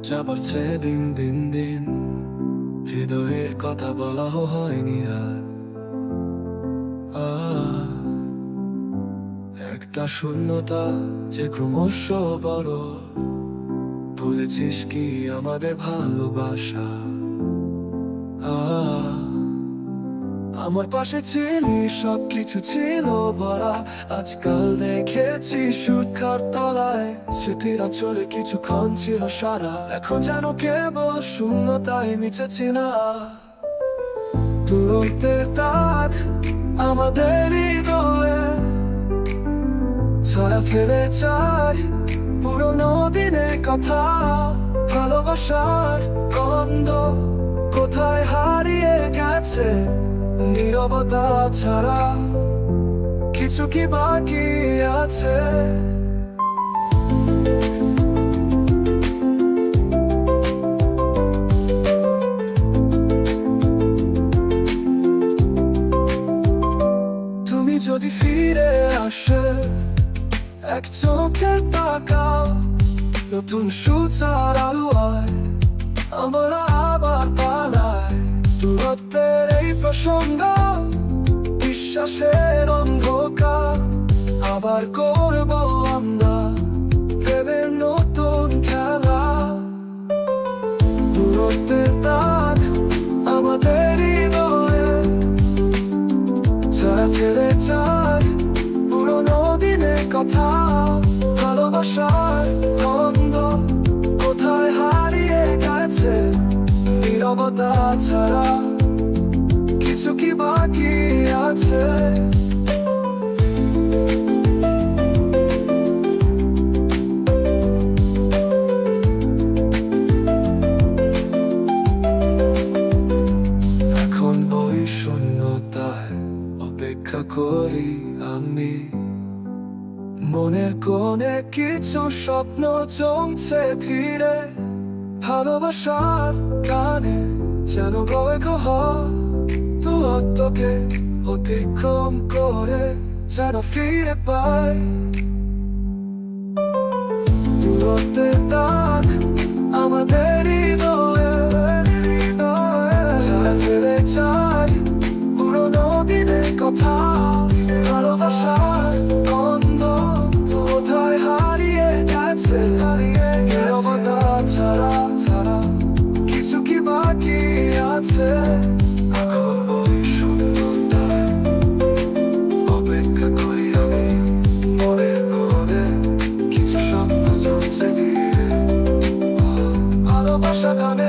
যা বাড়ছে দিন দিন দিন, হৃদয়ের কথা বলা হয়নি আর একটা শূন্যতা যে ক্রমশ বড়। ভুলেছিস কি আমাদের ভালোবাসা? আমার পাশে ছিলি, সবকিছু ছিল ভরা। আজকাল দেখেছি সুরখার তলায় স্মৃতিরা চলে কিছুক্ষণ ছিল সারা। এখন যেন কেবল শূন্যতায় মিছেছি না। দূরত্বের দাগ আমাদের হৃদয়ে ছায়া ফেলে যায় পুরোনো দিনের কথা। ভালোবাসার গন্ধ কোথায় হারিয়ে গেছে? নীরবতা ছাড়া কিছু কি বাকি আছে? তুমি যদি ফিরে আসে, এক চোখে তাকাও, নতুন সূচার আলোয় আমরা আবার পালাই। দূরত্বের এই প্রসঙ্গ, বিশ্বাসের অন্ধকার আবার করব আমরা প্রেমের নতুন খেলা। দূরত্বের দাগ আমাদের হৃদয়ে ছায়া ফেলে যায় পুরোনো দিনের কথা। ভালোবাসার গন্ধ কোথায় হারিয়ে গেছে? নীরবতা ছাড়া কিছু কি বাকি আছে? এখন ওই শূন্যতায় অপেক্ষা করি আমি। মনের কোণে কিছু স্বপ্ন জমছে ধীরে। ভালোবাসার গানে যেন গয়ে দূরত্বকে অতিক্রম করে যেন ফিরে পাই। দূরত্বের দাগ আমাদের হৃদয়ে ছায়া ফেলে যায় পুরোনো দিনের কথা। ভালোবাসার গন্ধ কোথায় হারিয়ে গেছে? নীরবতা ছাড়া কিছু কি বাকি আছে? এখন ওই শূন্যতায় অপেক্ষা করি আমি। মনের কোণে কিছু স্বপ্ন জমছে ধীরে। ভালোবাসা গানে